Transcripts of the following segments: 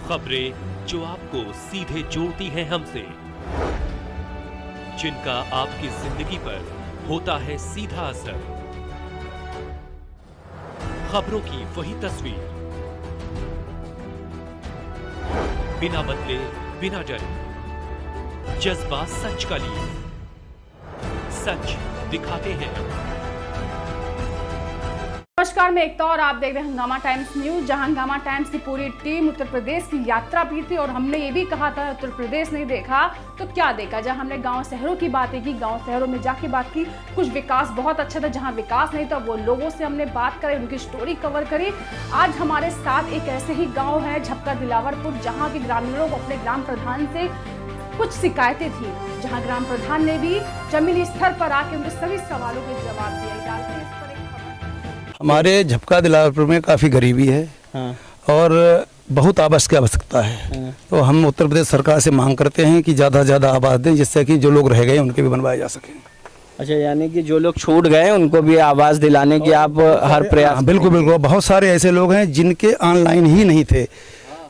खबरें जो आपको सीधे जोड़ती हैं हमसे, जिनका आपकी जिंदगी पर होता है सीधा असर। खबरों की वही तस्वीर, बिना बदले बिना डरे, जज्बा सच का लिए, सच दिखाते हैं। नमस्कार, मैं एकता और आप देख रहे हैं हंगामा टाइम्स न्यूज, जहां हंगामा टाइम्स की पूरी टीम उत्तर प्रदेश की यात्रा भी थी और हमने ये भी कहा था उत्तर प्रदेश नहीं देखा तो क्या देखा। जहां हमने गांव शहरों की बातें की, गांव शहरों में जाके बात की, कुछ विकास बहुत अच्छा था, जहां विकास नहीं था वो लोगों से हमने बात करी, उनकी स्टोरी कवर करी। आज हमारे साथ एक ऐसे ही गाँव है झपका दिलावरपुर, जहाँ के ग्रामीणों को अपने ग्राम प्रधान से कुछ शिकायतें थी, जहां ग्राम प्रधान ने भी जमीनी स्तर पर आके उनके सभी सवालों के जवाब दिए। डालते हैं इस पर एक खबर। हमारे झपका दिलावरपुर में काफ़ी गरीबी है। हाँ। और बहुत आवास की आवश्यकता है। हाँ। तो हम उत्तर प्रदेश सरकार से मांग करते हैं कि ज़्यादा से ज़्यादा आवास दें, जिससे कि जो लोग रह गए उनके भी बनवाए जा सकें। अच्छा, यानी कि जो लोग छूट गए उनको भी आवास दिलाने की आप हर प्रयास। बिल्कुल बिल्कुल, बहुत सारे ऐसे लोग हैं जिनके ऑनलाइन ही नहीं थे,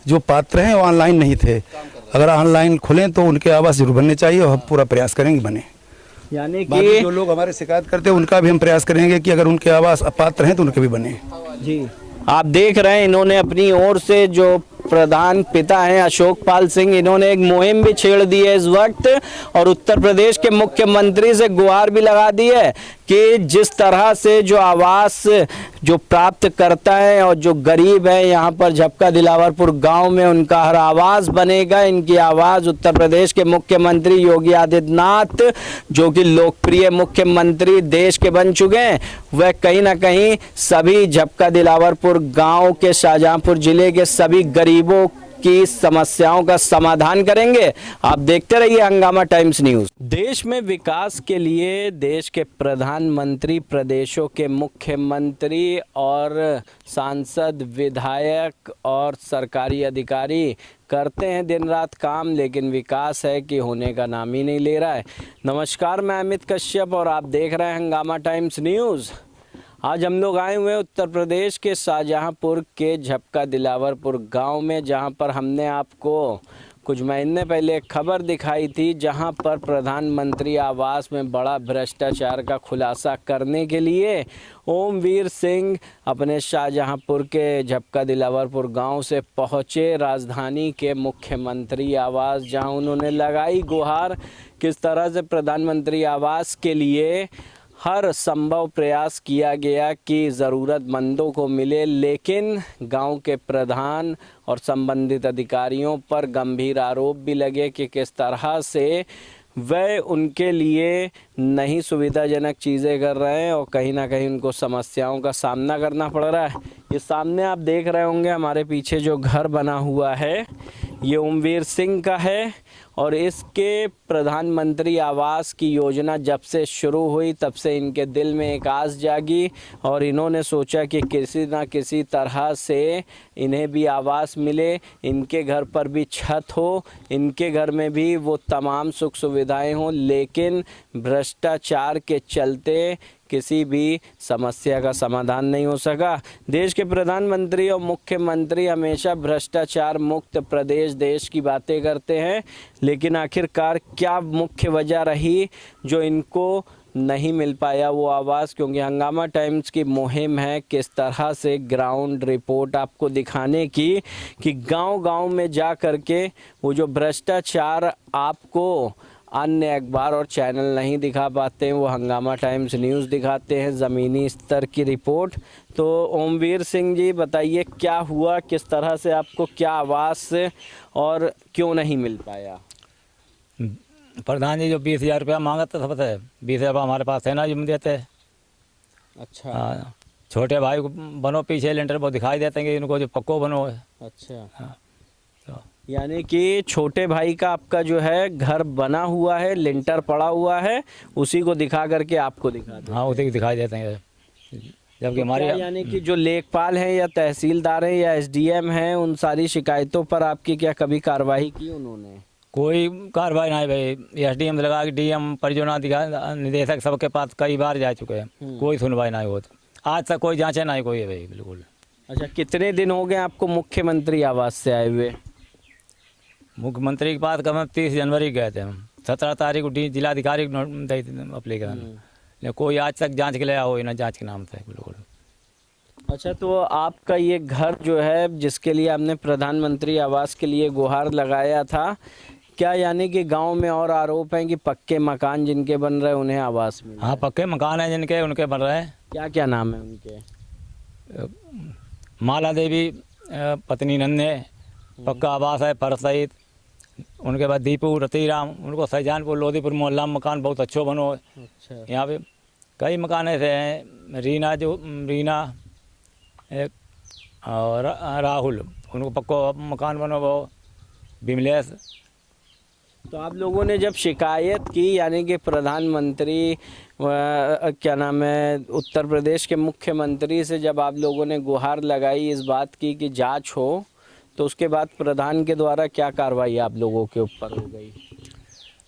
जो पात्र हैं वो ऑनलाइन नहीं थे। अगर ऑनलाइन खुलें तो उनके आवास जरूर बनने चाहिए और हम पूरा प्रयास करेंगे बने। यानी बाकी कि जो लोग हमारे शिकायत करते हैं उनका भी हम प्रयास करेंगे कि अगर उनके आवास अपात्र हैं तो उनके भी बने। जी, आप देख रहे हैं इन्होंने अपनी ओर से जो प्रधान पिता हैं अशोक पाल सिंह, इन्होंने एक मुहिम भी छेड़ दी है इस वक्त और उत्तर प्रदेश के मुख्यमंत्री से गुहार भी लगा दी है कि जिस तरह से जो आवास जो प्राप्त करता है और जो गरीब है यहाँ पर झपका दिलावरपुर गांव में, उनका हर आवास बनेगा। इनकी आवाज़ उत्तर प्रदेश के मुख्यमंत्री योगी आदित्यनाथ, जो कि लोकप्रिय मुख्यमंत्री देश के बन चुके हैं, वह कहीं ना कहीं सभी झपका दिलावरपुर गांव के शाहजहांपुर जिले के सभी गरीबों की समस्याओं का समाधान करेंगे। आप देखते रहिए हंगामा टाइम्स न्यूज। देश में विकास के लिए देश के प्रधानमंत्री, प्रदेशों के मुख्यमंत्री और सांसद, विधायक और सरकारी अधिकारी करते हैं दिन रात काम, लेकिन विकास है कि होने का नाम ही नहीं ले रहा है। नमस्कार, मैं अमित कश्यप और आप देख रहे हैं हंगामा टाइम्स न्यूज़। आज हम लोग आए हुए हैं उत्तर प्रदेश के शाहजहांपुर के झपका दिलावरपुर गांव में, जहां पर हमने आपको कुछ महीने पहले एक खबर दिखाई थी, जहां पर प्रधानमंत्री आवास में बड़ा भ्रष्टाचार का खुलासा करने के लिए ओमवीर सिंह अपने शाहजहांपुर के झपका दिलावरपुर गांव से पहुंचे राजधानी के मुख्यमंत्री आवास, जहां उन्होंने लगाई गुहार किस तरह से प्रधानमंत्री आवास के लिए हर संभव प्रयास किया गया कि ज़रूरतमंदों को मिले, लेकिन गांव के प्रधान और संबंधित अधिकारियों पर गंभीर आरोप भी लगे कि किस तरह से वह उनके लिए नहीं सुविधाजनक चीज़ें कर रहे हैं और कहीं ना कहीं उनको समस्याओं का सामना करना पड़ रहा है। ये सामने आप देख रहे होंगे हमारे पीछे जो घर बना हुआ है, ये ओमवीर सिंह का है और इसके प्रधानमंत्री आवास की योजना जब से शुरू हुई तब से इनके दिल में एक आस जागी और इन्होंने सोचा कि किसी ना किसी तरह से इन्हें भी आवास मिले, इनके घर पर भी छत हो, इनके घर में भी वो तमाम सुख सुविधाएं हों, लेकिन भ्रष्टाचार के चलते किसी भी समस्या का समाधान नहीं हो सका। देश के प्रधानमंत्री और मुख्यमंत्री हमेशा भ्रष्टाचार मुक्त प्रदेश देश की बातें करते हैं, लेकिन आखिरकार क्या मुख्य वजह रही जो इनको नहीं मिल पाया वो आवाज़? क्योंकि हंगामा टाइम्स की मुहिम है किस तरह से ग्राउंड रिपोर्ट आपको दिखाने की कि गांव-गांव में जा कर के वो जो भ्रष्टाचार आपको अन्य अखबार और चैनल नहीं दिखा पाते हैं, वो हंगामा टाइम्स न्यूज़ दिखाते हैं ज़मीनी स्तर की रिपोर्ट। तो ओमवीर सिंह जी बताइए क्या हुआ, किस तरह से आपको क्या आवास और क्यों नहीं मिल पाया? प्रधान जी जो 20,000 रुपया मांगा था, सब है 20,000 हमारे पास है ना, जो देते हैं। अच्छा। हाँ, छोटे भाई को बनो पीछे लेंटर वो दिखाई देते हैं कि इनको जो पक्को बनो है। अच्छा। हाँ, तो यानी कि छोटे भाई का आपका जो है घर बना हुआ है, लिंटर पड़ा हुआ है, उसी को दिखा करके आपको दिखा दो। हाँ, उसी को दिखाई देते हैं। जबकि हमारे यानी कि जो लेखपाल हैं या तहसीलदार हैं या एसडीएम हैं, उन सारी शिकायतों पर आपकी क्या कभी कार्रवाई की उन्होंने? कोई कार्रवाई नहीं भाई। एसडीएम लगा के डीएम, परियोजना निदेशक सबके पास कई बार जा चुके हैं, कोई सुनवाई नहीं होती। आज तक कोई जांचे नहीं कोई है भाई, बिल्कुल। अच्छा, कितने दिन हो गए आपको मुख्यमंत्री आवास से आए हुए? मुख्यमंत्री के पास कम 30 जनवरी गए थे हम, 17 तारीख को जिलाधिकारी को अप्लीकेशन, लेकिन कोई आज तक जांच के लिए हो ना, जांच के नाम से बिल्कुल। अच्छा, तो आपका ये घर जो है जिसके लिए आपने प्रधानमंत्री आवास के लिए गुहार लगाया था, क्या यानी कि गांव में और आरोप हैं कि पक्के मकान जिनके बन रहे हैं उन्हें आवास मिल? हाँ, पक्के मकान हैं जिनके, उनके बन रहे हैं। क्या क्या नाम है उनके? माला देवी पत्नी नन्हे, पक्का आवास है पर सहित। उनके बाद दीपू रतीराम, उनको सैजानपुर लोधीपुर मोहल्ला में मकान बहुत अच्छो बनो है। अच्छा, यहाँ पे कई मकान ऐसे हैं, रीना एक और राहुल, उनको पक्को मकान बनो वो, विमलेश। तो आप लोगों ने जब शिकायत की, यानी कि प्रधानमंत्री क्या नाम है, उत्तर प्रदेश के मुख्यमंत्री से जब आप लोगों ने गुहार लगाई इस बात की कि जांच हो, तो उसके बाद प्रधान के द्वारा क्या कार्रवाई आप लोगों के ऊपर हो गई?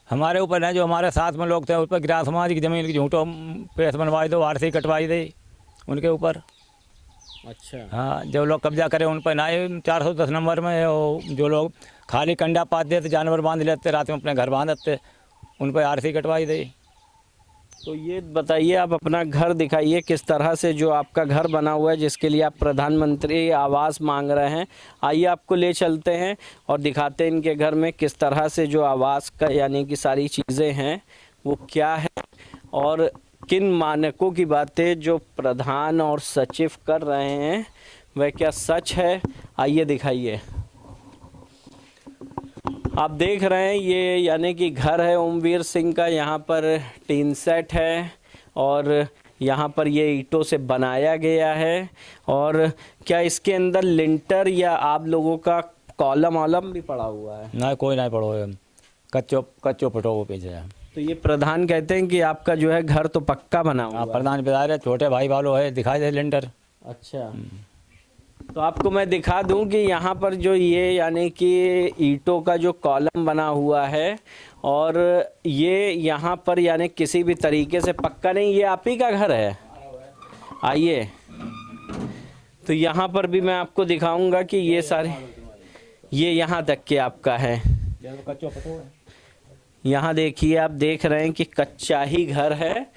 हमारे ऊपर है, जो हमारे साथ में लोग थे उस पर गिरा समाज की ज़मीन की झूठों पेश बनवाई दो, आरसी कटवाई दी उनके ऊपर। अच्छा, हाँ, जो लोग कब्जा करे उन पर ना 410 नंबर में जो लोग खाली कंडा पात देते, जानवर बांध लेते, रात में अपने घर बांध देते, उन पर आरसी कटवाई दी। तो ये बताइए, आप अपना घर दिखाइए किस तरह से जो आपका घर बना हुआ है जिसके लिए आप प्रधानमंत्री आवास मांग रहे हैं। आइए आपको ले चलते हैं और दिखाते हैं इनके घर में किस तरह से जो आवास का यानी कि सारी चीज़ें हैं वो क्या है और किन मानकों की बातें जो प्रधान और सचिव कर रहे हैं वह क्या सच है। आइए दिखाइए। आप देख रहे हैं ये यानी कि घर है ओमवीर सिंह का। यहाँ पर टीन सेट है और यहाँ पर ये ईंटों से बनाया गया है। और क्या इसके अंदर लिंटर या आप लोगों का कॉलम वॉलम भी पड़ा हुआ है? ना, कोई नहीं पड़ो, कच्चो पटो वो पीछे है। तो ये प्रधान कहते हैं कि आपका जो है घर तो पक्का बना हुआ है। प्रधान बिदार है, छोटे भाई वालों है, दिखाई दे लिंटर। अच्छा, तो आपको मैं दिखा दूं कि यहाँ पर जो ये यानी कि ईंटों का जो कॉलम बना हुआ है और ये यहाँ पर यानी किसी भी तरीके से पक्का नहीं, ये आप ही का घर है। आइए, तो यहाँ पर भी मैं आपको दिखाऊंगा कि ये सारे ये यहाँ तक के आपका है। यहाँ देखिए, आप देख रहे हैं कि कच्चा ही घर है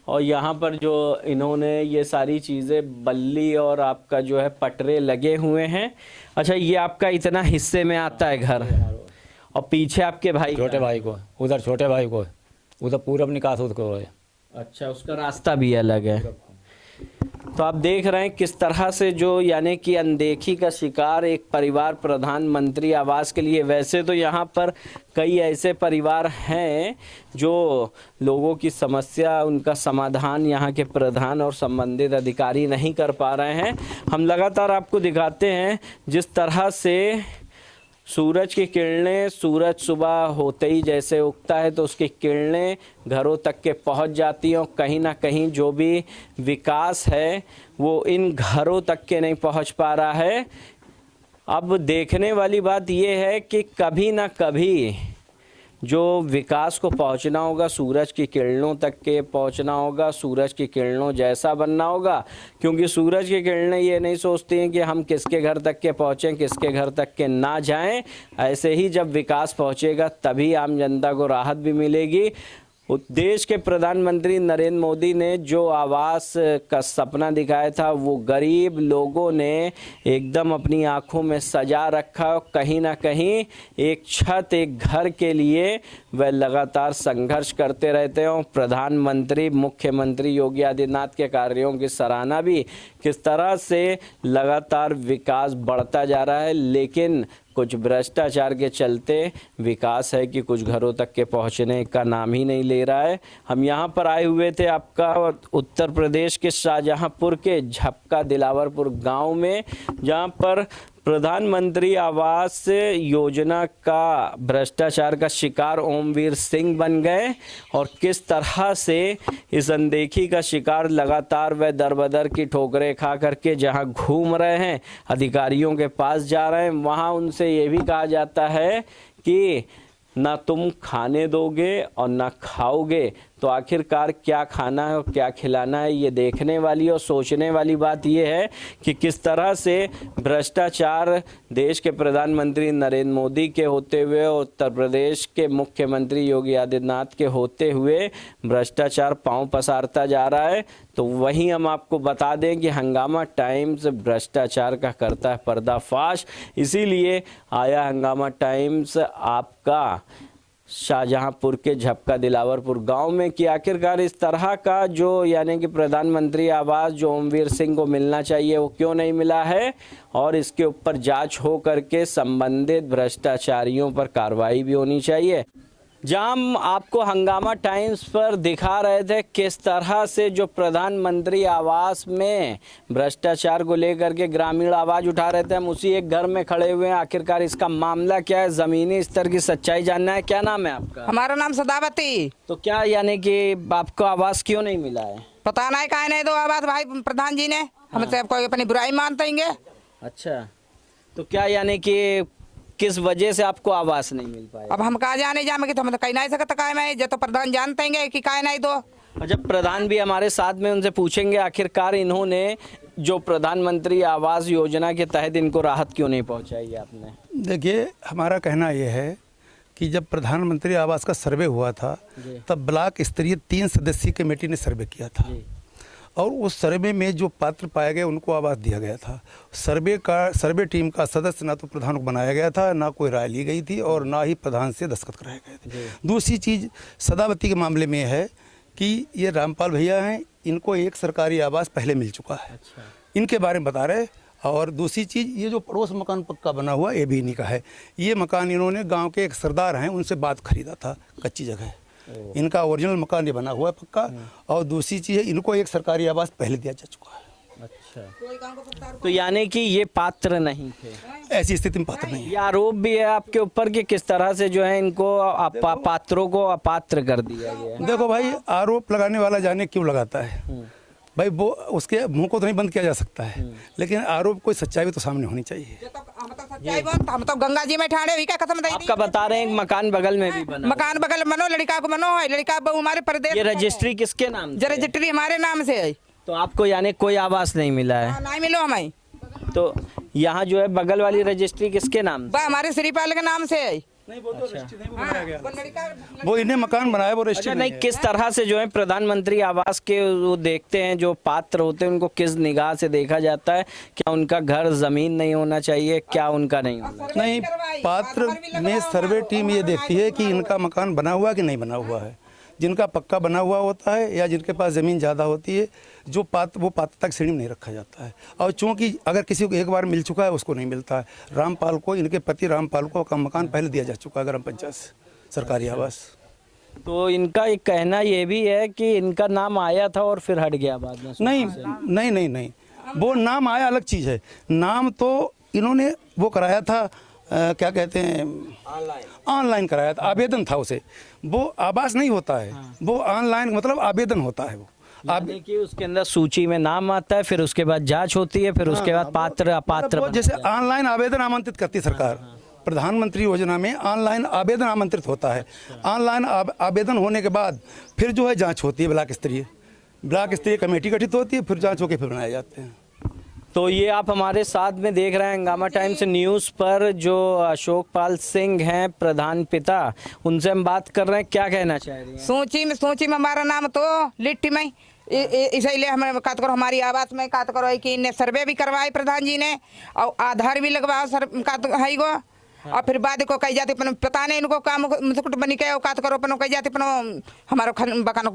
और यहाँ पर जो इन्होंने ये सारी चीज़ें बल्ली और आपका जो है पटरे लगे हुए हैं। अच्छा, ये आपका इतना हिस्से में आता है घर और पीछे आपके भाई छोटे भाई को, उधर छोटे भाई को, उधर पूरब निकास उसको है। अच्छा, उसका रास्ता भी अलग है। तो आप देख रहे हैं किस तरह से जो यानी कि अनदेखी का शिकार एक परिवार प्रधानमंत्री आवास के लिए। वैसे तो यहाँ पर कई ऐसे परिवार हैं जो लोगों की समस्या, उनका समाधान यहाँ के प्रधान और संबंधित अधिकारी नहीं कर पा रहे हैं। हम लगातार आपको दिखाते हैं जिस तरह से सूरज की किरणें, सूरज सुबह होते ही जैसे उगता है तो उसकी किरणें घरों तक के पहुंच जाती हैं और कहीं ना कहीं जो भी विकास है वो इन घरों तक के नहीं पहुंच पा रहा है। अब देखने वाली बात ये है कि कभी ना कभी जो विकास को पहुंचना होगा, सूरज की किरणों तक के पहुंचना होगा, सूरज की किरणों जैसा बनना होगा। क्योंकि सूरज की किरणें ये नहीं सोचती हैं कि हम किसके घर तक के पहुँचें, किसके घर तक के ना जाएं। ऐसे ही जब विकास पहुंचेगा तभी आम जनता को राहत भी मिलेगी। देश के प्रधानमंत्री नरेंद्र मोदी ने जो आवास का सपना दिखाया था वो गरीब लोगों ने एकदम अपनी आंखों में सजा रखा। कहीं ना कहीं एक छत, एक घर के लिए वह लगातार संघर्ष करते रहते हैं। प्रधानमंत्री, मुख्यमंत्री योगी आदित्यनाथ के कार्यों की सराहना भी किस तरह से लगातार विकास बढ़ता जा रहा है, लेकिन कुछ भ्रष्टाचार के चलते विकास है कि कुछ घरों तक के पहुंचने का नाम ही नहीं ले रहा है। हम यहां पर आए हुए थे आपका उत्तर प्रदेश के शाहजहांपुर के झपका दिलावरपुर गांव में, जहां पर प्रधानमंत्री आवास योजना का भ्रष्टाचार का शिकार ओमवीर सिंह बन गए और किस तरह से इस अनदेखी का शिकार लगातार वह दर-बदर की ठोकरें खा करके जहां घूम रहे हैं, अधिकारियों के पास जा रहे हैं, वहां उनसे ये भी कहा जाता है कि ना तुम खाने दोगे और ना खाओगे, तो आखिरकार क्या खाना है और क्या खिलाना है, ये देखने वाली और सोचने वाली बात ये है कि किस तरह से भ्रष्टाचार देश के प्रधानमंत्री नरेंद्र मोदी के होते हुए और उत्तर प्रदेश के मुख्यमंत्री योगी आदित्यनाथ के होते हुए भ्रष्टाचार पांव पसारता जा रहा है। तो वहीं हम आपको बता दें कि हंगामा टाइम्स भ्रष्टाचार का करता है पर्दाफाश, इसीलिए आया हंगामा टाइम्स आपका शाहजहांपुर के झपका दिलावरपुर गांव में कि आखिरकार इस तरह का जो यानी कि प्रधानमंत्री आवास जो ओमवीर सिंह को मिलना चाहिए वो क्यों नहीं मिला है, और इसके ऊपर जांच हो करके संबंधित भ्रष्टाचारियों पर कार्रवाई भी होनी चाहिए। जहां हम आपको हंगामा टाइम्स पर दिखा रहे थे किस तरह से जो प्रधानमंत्री आवास में भ्रष्टाचार को लेकर के ग्रामीण आवाज़ उठा रहे थे, हम उसी एक घर में खड़े हुए हैं। आखिरकार इसका मामला क्या है, ज़मीनी स्तर की सच्चाई जानना है। क्या नाम है आपका? हमारा नाम सदावती। तो क्या यानी कि आपको आवास क्यों नहीं मिला है? पता नहीं काहे नहीं दो आवाज भाई प्रधान जी ने, हम तो कोई अपनी बुराई मानते हैं। अच्छा, तो क्या यानी कि किस वजह से आपको आवास नहीं मिल पाया? अब हम कहाँ जाने जाएंगे, तो हम तो कहीं नहीं सकते काहे में, जो तो प्रधान जानते हैं कि काहे नहीं दो। जब प्रधान भी हमारे साथ में, उनसे पूछेंगे आखिरकार इन्होंने जो प्रधानमंत्री आवास योजना के तहत इनको राहत क्यों नहीं पहुंचाई आपने? देखिए, हमारा कहना यह है कि जब प्रधानमंत्री आवास का सर्वे हुआ था तब ब्लॉक स्तरीय 3 सदस्यीय कमेटी ने सर्वे किया था और उस सर्वे में जो पात्र पाए गए उनको आवास दिया गया था। सर्वे टीम का सदस्य ना तो प्रधान को बनाया गया था, ना कोई राय ली गई थी और ना ही प्रधान से दस्तखत कराए गए थे। दूसरी चीज़ सदावती के मामले में है कि ये रामपाल भैया हैं, इनको एक सरकारी आवास पहले मिल चुका है। अच्छा। इनके बारे में बता रहे। और दूसरी चीज़, ये जो पड़ोस मकान पक्का बना हुआ ये भी इन्हीं का है। ये मकान इन्होंने गाँव के एक सरदार हैं उनसे बात खरीदा था, कच्ची जगह। इनका ओरिजिनल मकान ये बना हुआ है पक्का। और दूसरी चीज़ है, इनको एक सरकारी आवास पहले दिया जा चुका है। अच्छा, तो यानी कि ये पात्र नहीं थे? ऐसी स्थिति में पात्र नहीं है। ये आरोप भी है आपके ऊपर कि किस तरह से जो है इनको पात्रों को अपात्र कर दिया गया। देखो भाई, आरोप लगाने वाला जाने क्यों लगाता है भाई, वो उसके मुंह को तो नहीं बंद किया जा सकता है, लेकिन आरोप कोई सच्चाई भी तो सामने होनी चाहिए। हम तो गंगा जी में ठाणे हुई क्या खत्म। आपका बता रहे हैं एक मकान बगल में भी बना, मकान बगल मनो, लड़का को मनो है, लड़का हमारे प्रदेश। ये रजिस्ट्री किसके नाम? रजिस्ट्री हमारे नाम से है। तो आपको यानी कोई आवास नहीं मिला है? नहीं मिलो हमें। तो यहाँ जो है बगल वाली रजिस्ट्री किसके नाम? हमारे श्रीपाल के नाम से है। नहीं, वो तो रजिस्ट्री नहीं बनाया गया, वो इन्हें मकान बनाया, वो रजिस्ट्री नहीं। किस तरह से जो है प्रधानमंत्री आवास के वो देखते हैं, जो पात्र होते हैं उनको किस निगाह से देखा जाता है? क्या उनका घर जमीन नहीं होना चाहिए, क्या उनका नहीं होना? नहीं, पात्र में सर्वे टीम ये देखती है कि इनका मकान बना हुआ कि नहीं बना हुआ है। जिनका पक्का बना हुआ होता है या जिनके पास ज़मीन ज़्यादा होती है, जो वो पात्रता की श्रेणी में नहीं रखा जाता है। और चूंकि अगर किसी को एक बार मिल चुका है उसको नहीं मिलता है। रामपाल को, इनके पति रामपाल को का मकान पहले दिया जा चुका है ग्राम पंचायत से, सरकारी आवास। तो इनका एक कहना ये भी है कि इनका नाम आया था और फिर हट गया बाद में। नहीं नहीं नहीं नहीं, वो नाम आया अलग चीज़ है। नाम तो इन्होंने वो कराया था, क्या कहते हैं, ऑनलाइन कराया था, आवेदन था उसे। वो आवास नहीं होता है, वो ऑनलाइन मतलब आवेदन होता है। वो यानी कि उसके अंदर सूची में नाम आता है, फिर उसके बाद जांच होती है, फिर उसके बाद पात्र अपात्र। जैसे ऑनलाइन आवेदन आमंत्रित करती सरकार, प्रधानमंत्री योजना में ऑनलाइन आवेदन आमंत्रित होता है। ऑनलाइन आवेदन होने के बाद फिर जो है जाँच होती है, ब्लॉक स्तरीय कमेटी गठित होती है, फिर जाँच होकर फिर बनाए जाते हैं। तो ये आप हमारे साथ में देख रहे हैं हंगामा टाइम्स न्यूज़ पर जो अशोक पाल सिंह हैं प्रधान पिता, उनसे हम बात कर रहे हैं। क्या कहना चाह रही हैं? सूची में हमारा नाम तो लिट्टी में, इसीलिए हमें कात करो हमारी आवास में कात करो कि इन्हें सर्वे भी करवाए प्रधान जी ने और आधार भी लगवाओ सर है गो। और फिर बाद को कही जाती पता नहीं इनको काम मुकुट बनी के औकात करो अपन कही जाती हमारा बकान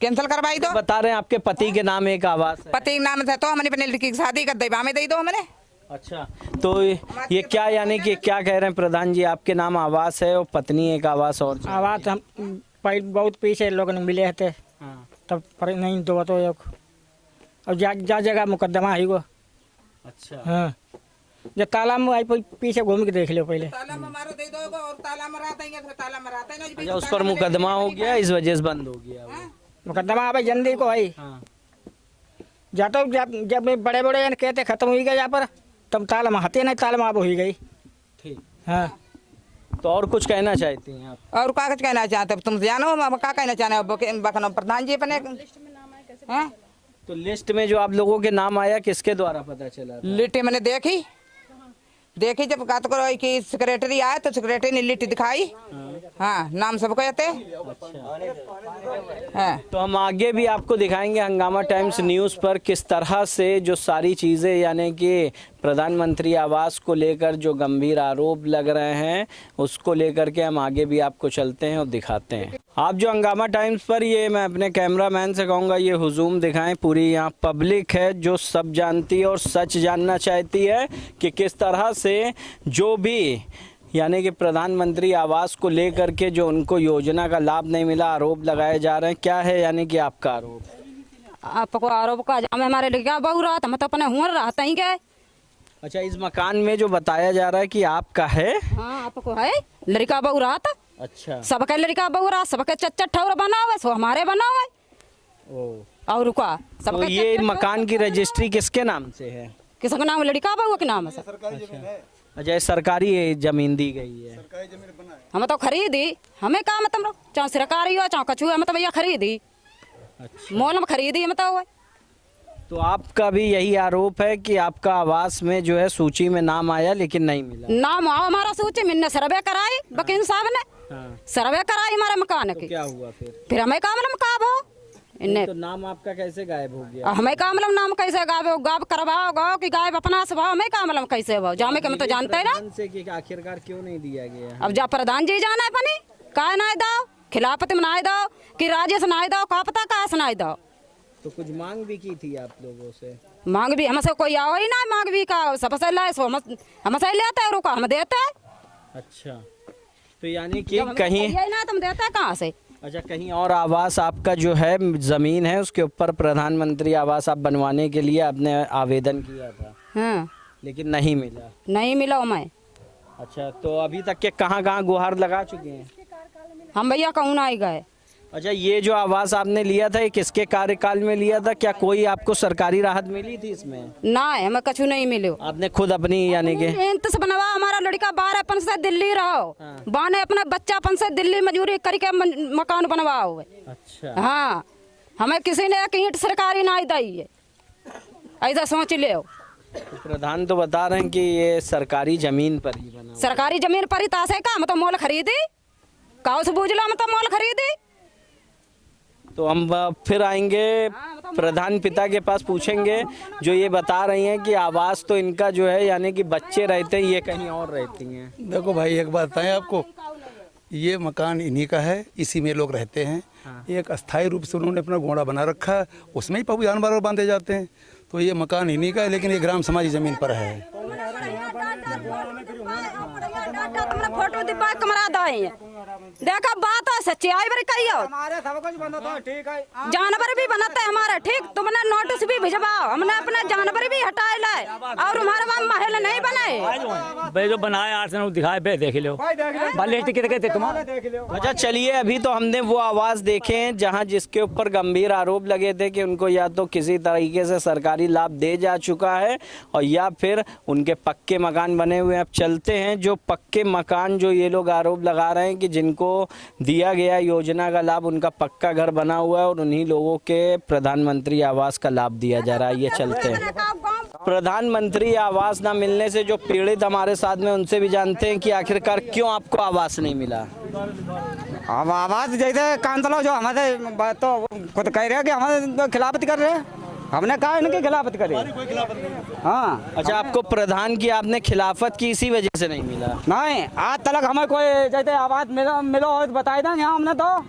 कैंसिल करवाई दो। बता रहे हैं आपके पति के नाम एक आवास है। पति के नाम से तो हमने अपनी लड़की की शादी कर दे दे दो हमने। अच्छा, तो ये क्या यानी कि क्या कह रहे हैं प्रधान जी, आपके नाम आवास है और पत्नी एक आवास और? आवास हम बहुत पीछे लोग मिले थे तब पर नहीं दो तो एक और जा जगह मुकदमा है वो। अच्छा, हाँ, जब ताला में आई पीछे घूम के देख लो पहले। ताला में मारो दे दो और ताला में रहते हैं, ताला में रहते हैं। अच्छा, उस पर मुकदमा हो गया, इस वजह से बंद हो गया मुकदमा। अब जल्दी को है जा तो जब बड़े बड़े कहते खत्म हो गया यहाँ पर, तब ताला में हते नहीं, ताला में अब हो गई। ठीक, हाँ, तो और कुछ कहना चाहती हैं आप? और कागज कहना चाहते तुम जानो हम का कहना चाहते बकनो प्रधान जी अपने हैं? तो लिस्ट में जो आप लोगों के नाम आया किसके द्वारा पता चला था? लिट्टी मैंने देखी जब बात करो कि सेक्रेटरी आया तो सेक्रेटरी ने लिट्टी दिखाई। हाँ नाम सबको आते हैं। तो हम आगे भी आपको दिखाएंगे हंगामा टाइम्स न्यूज़ पर किस तरह से जो सारी चीज़ें यानी कि प्रधानमंत्री आवास को लेकर जो गंभीर आरोप लग रहे हैं उसको लेकर के हम आगे भी आपको चलते हैं और दिखाते हैं। आप जो हंगामा टाइम्स पर ये मैं अपने कैमरामैन से कहूँगा ये हुजूम दिखाएं। पूरी यहाँ पब्लिक है जो सब जानती है और सच जानना चाहती है कि किस तरह से जो भी यानी कि प्रधानमंत्री आवास को लेकर के जो उनको योजना का लाभ नहीं मिला आरोप लगाए जा रहे हैं। क्या है यानी कि आपका आरोप? आपको आरोप का हमारे लड़का बहू रहा था, मैं तो अपने हुआ रहता ही गए। अच्छा, इस मकान में जो बताया जा रहा है कि आपका है? हाँ आपको है, लड़का बहू रहा था। अच्छा, सबके लड़का बहू रहा, सबके चच्चा ठौर बना हुआ, सो हमारे बना हुआ और रुका तो ये मकान की रजिस्ट्री किसके नाम से है? किसका नाम? लड़का बहू के नाम है। अच्छा, सरकारी जमीन दी गई है? हम तो खरीदी, हमें क्या मतलब चाहे सरकारी हो चाहे कछु मतलब भैया खरीदी। अच्छा, मोल में खरीदी मतलब। तो आपका भी यही आरोप है कि आपका आवास में जो है सूची में नाम आया लेकिन नहीं मिला? नाम आओ हमारा सूची में सर्वे कराई वकील साहब ने। हाँ। सर्वे कराई हमारे मकान की। क्या हुआ फिर हमें का मतलब का भो तो नाम आपका कैसे गायब हो गया? हमें का मतलब नाम कैसे गायब करवाओ गाओ कि गायब अपना से भाव हमें का मतलब कैसे भाव जामे के मैं तो जानते है ना से कि आखिरकार क्यों नहीं दिया गया? अब जा प्रधान जी जाना है पनी का ना दो खिलाफत में ना दो कि राजेश ना दो का पता का सुना दो। तो कुछ मांग भी की थी आप लोगों से? मांग भी हमसे कोई आओ ही ना, मांग भी का सबसे लाए सो हमसे लेते है रुका हम देते है। अच्छा, तो यानी कि कहीं ना तुम देते कहाँ से? अच्छा, कहीं और आवास आपका जो है जमीन है उसके ऊपर प्रधानमंत्री आवास आप बनवाने के लिए आपने आवेदन किया था? हाँ, लेकिन नहीं मिला? नहीं मिला मैं। अच्छा, तो अभी तक के कहाँ गुहार लगा चुके हैं? हम भैया कहूँ ना ही गए। अच्छा, ये जो आवास आपने लिया था ये किसके कार्यकाल में लिया था? क्या कोई आपको सरकारी राहत मिली थी इसमें? ना हमें कछु नहीं मिले। आपने खुद अपनी यानी कि से बनवा हमारा लड़का 12 से दिल्ली रहो। हाँ। बाने अपने बच्चा से दिल्ली मजदूरी करके मकान बनवाओ। अच्छा, हाँ, हमें किसी ने एक ईंट सरकारी ना दी है, ऐसा सोच ले। तो प्रधान तो बता रहे हैं कि ये सरकारी जमीन पर ही बना। सरकारी जमीन पर ही तासे का मतलब मोल खरीदी काउ से बूझला मतलब मोल खरीदी। तो हम फिर आएंगे प्रधान पिता के पास, पूछेंगे जो ये बता रही हैं कि आवास तो इनका जो है यानी कि बच्चे रहते हैं, ये कहीं और रहती हैं। देखो भाई एक बात बताएं आपको, ये मकान इन्हीं का है, इसी में लोग रहते हैं। हाँ। एक अस्थायी रूप से उन्होंने अपना गोड़ा बना रखा है, उसमें ही पशु जानवर बांधे जाते हैं। तो ये मकान इन्हीं का है, लेकिन ये ग्राम समाजी जमीन पर है। फोटो दिपा कमरा दे देखा बात है सच्ची आई बार कहियो हमारे सब कुछ बंद होता है, ठीक है। जानवर भी बनाते हैं हमारे, ठीक तुमने नोटिस भी भिजवाओ, हमने अपने जानवर भी हटाए लाए और हमारे वहाँ महल नहीं बनाए। भाई जो बनाया आज से दिखाए बे देख लो भले टिकट कहते तुम्हारे देख लो। अच्छा, चलिए अभी तो हमने वो आवास देखे हैं जहां जिसके ऊपर गंभीर आरोप लगे थे कि उनको या तो किसी तरीके से सरकारी लाभ दे जा चुका है और या फिर उनके पक्के मकान बने हुए हैं। अब चलते हैं जो पक्के मकान जो ये लोग आरोप लगा रहे हैं कि जिनको दिया गया योजना का लाभ उनका पक्का घर बना हुआ है और उन्हीं लोगों के प्रधानमंत्री आवास का लाभ दिया जा रहा है। ये चलते हैं। प्रधानमंत्री आवास ना मिलने से जो पीड़ित हमारे साथ में उनसे भी जानते हैं कि आखिरकार क्यों आपको आवास नहीं मिला। अब आवाज जैसे कांतलो जो हमारे तो खुद कह रहे हैं कि हमारे खिलाफत कर रहे हैं, हमने कहा इनकी खिलाफत करी। हाँ। अच्छा, आपको प्रधान की आपने खिलाफत की इसी वजह से नहीं मिला? नहीं, आज तक हमें कोई जैसे आवाज मिलो हो तो बताए दें यहाँ हमने तो।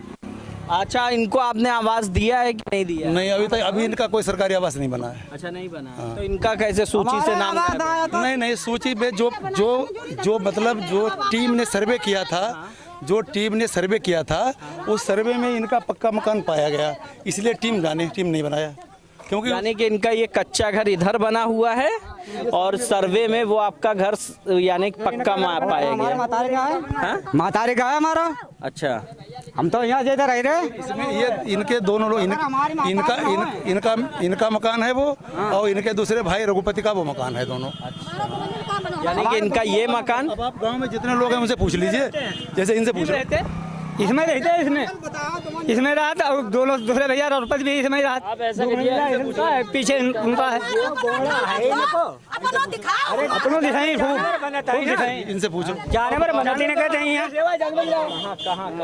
अच्छा, इनको आपने आवास दिया है कि नहीं दिया? नहीं, अभी तक अभी इनका कोई सरकारी आवास नहीं बना है। अच्छा, नहीं बना। तो इनका कैसे सूची से नाम गायब है? नहीं, सूची में जो मतलब जो टीम ने सर्वे किया था, जो टीम ने सर्वे किया था उस सर्वे में इनका पक्का मकान पाया गया, इसलिए टीम नहीं बनाया। क्योंकि यानी कि इनका ये कच्चा घर इधर बना हुआ है और सर्वे में वो आपका घर यानी पक्का पाया गया। मातारी का है, मातारी का है हमारा। अच्छा, हम तो यहाँ जैसे रह रहे। इसमें ये इनके दोनों लोग इनका मकान है वो और इनके दूसरे भाई रघुपति का वो मकान है दोनों। यानी कि इनका ये मकान। अब आप गांव में जितने लोग हैं उनसे पूछ लीजिए, जैसे इनसे पूछ रहे इसमें रहते हैं, इसमें रात और दूसरे भैया रुपये भी इसमें रात। आप ऐसा करिए, पीछे उनका है, अपनों दिखाई इनसे पूछो। जानवर बनाते नहीं कहते हैं,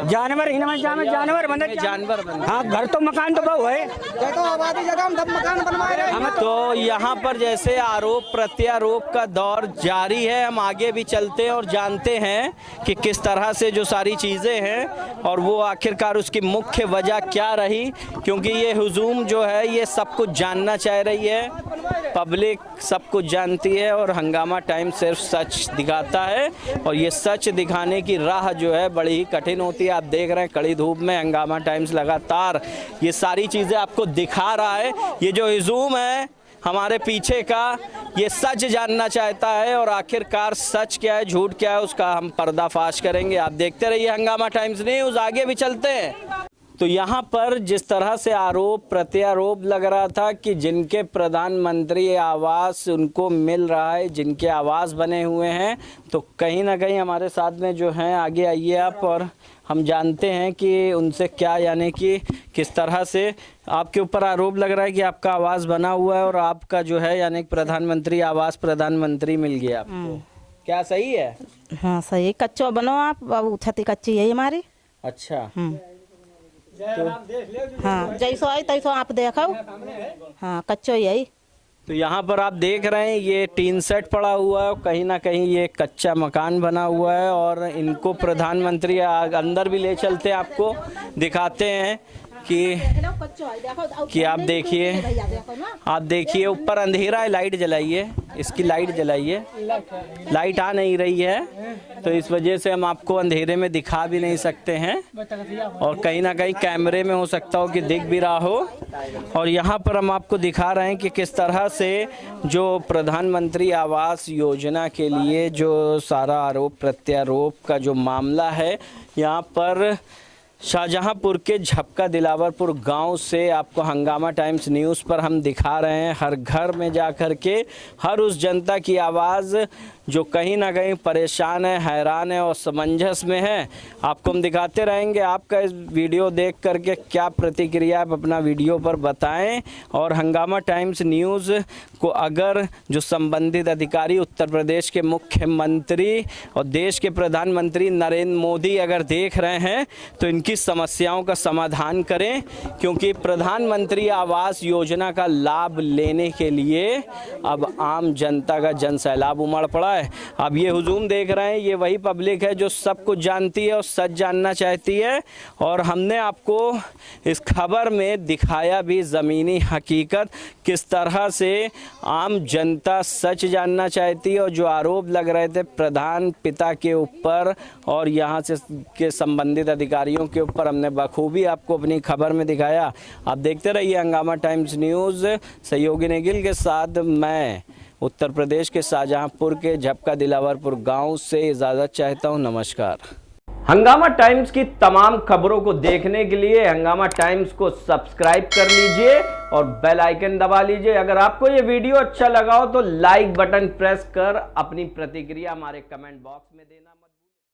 जानवर जानवर बना, जानवर बना। हाँ, घर तो मकान तो बहु है, तो आबादी जगह हम मकान बनवाए रहे हैं। तो यहाँ पर जैसे आरोप प्रत्यारोप का दौर जारी है, हम आगे भी चलते हैं और जानते हैं कि किस तरह से जो सारी चीज़ें हैं और वो आखिरकार उसकी मुख्य वजह क्या रही, क्योंकि ये हुजूम जो है ये सब कुछ जानना चाह रही है, पब्लिक सब कुछ जानती है और हंगामा टाइम्स सिर्फ सच दिखाता है और ये सच दिखाने की राह जो है बड़ी ही कठिन होती है। आप देख रहे हैं कड़ी धूप में हंगामा टाइम्स लगातार ये सारी चीज़ें आपको दिखा रहा है। ये जो हुजूम है हमारे पीछे का, ये सच जानना चाहता है और आखिरकार सच क्या है झूठ क्या है उसका हम पर्दाफाश करेंगे। आप देखते रहिए हंगामा टाइम्स न्यूज़, आगे भी चलते हैं। तो यहाँ पर जिस तरह से आरोप प्रत्यारोप लग रहा था कि जिनके प्रधानमंत्री आवास उनको मिल रहा है, जिनके आवास बने हुए हैं, तो कहीं ना कहीं हमारे साथ में जो हैं आगे आइए आप और हम जानते हैं कि उनसे क्या, यानी कि किस तरह से आपके ऊपर आरोप लग रहा है कि आपका आवास बना हुआ है और आपका जो है यानी प्रधानमंत्री आवास प्रधानमंत्री मिल गया आपको, क्या सही है? हाँ सही, कच्चो बनो आप, अब छती कच्ची है हमारी। अच्छा, हाँ जैसो आई तैसो आप देखो, हाँ कच्चो यही। तो यहाँ पर आप देख रहे हैं ये टीन सेट पड़ा हुआ है, कहीं ना कहीं ये कच्चा मकान बना हुआ है और इनको प्रधानमंत्री अंदर भी ले चलते हैं, आपको दिखाते हैं कि आप देखिए ऊपर अंधेरा है, लाइट जलाइए, इसकी लाइट जलाइए, लाइट आ नहीं रही है तो इस वजह से हम आपको अंधेरे में दिखा भी नहीं सकते हैं और कहीं ना कहीं कैमरे में हो सकता हो कि दिख भी रहा हो। और यहाँ पर हम आपको दिखा रहे हैं कि किस तरह से जो प्रधानमंत्री आवास योजना के लिए जो सारा आरोप प्रत्यारोप का जो मामला है, यहाँ पर शाहजहांपुर के झपका दिलावरपुर गांव से आपको हंगामा टाइम्स न्यूज़ पर हम दिखा रहे हैं, हर घर में जा कर के हर उस जनता की आवाज़ जो कहीं ना कहीं परेशान है, हैरान है और समंजस में है, आपको हम दिखाते रहेंगे। आपका इस वीडियो देख करके क्या प्रतिक्रिया आप अपना वीडियो पर बताएं और हंगामा टाइम्स न्यूज़ को अगर जो संबंधित अधिकारी उत्तर प्रदेश के मुख्यमंत्री और देश के प्रधानमंत्री नरेंद्र मोदी अगर देख रहे हैं तो इनकी समस्याओं का समाधान करें, क्योंकि प्रधानमंत्री आवास योजना का लाभ लेने के लिए अब आम जनता का जनसैलाब उमड़ पड़ा है। अब ये हुजूम देख रहे हैं, ये वही पब्लिक है जो सब कुछ जानती है और सच जानना चाहती है और हमने आपको इस खबर में दिखाया भी ज़मीनी हकीकत, किस तरह से आम जनता सच जानना चाहती है और जो आरोप लग रहे थे प्रधान पिता के ऊपर और यहाँ से के संबंधित अधिकारियों के ऊपर हमने बखूबी आपको अपनी खबर में दिखाया। आप देखते रहिए हंगामा टाइम्स न्यूज़, सहयोगी निखिल के साथ मैं उत्तर प्रदेश के शाहजहांपुर के झपका दिलावरपुर गांव से इजाज़त चाहता हूं। नमस्कार। हंगामा टाइम्स की तमाम खबरों को देखने के लिए हंगामा टाइम्स को सब्सक्राइब कर लीजिए और बेल आइकन दबा लीजिए। अगर आपको ये वीडियो अच्छा लगा हो तो लाइक बटन प्रेस कर अपनी प्रतिक्रिया हमारे कमेंट बॉक्स में देना।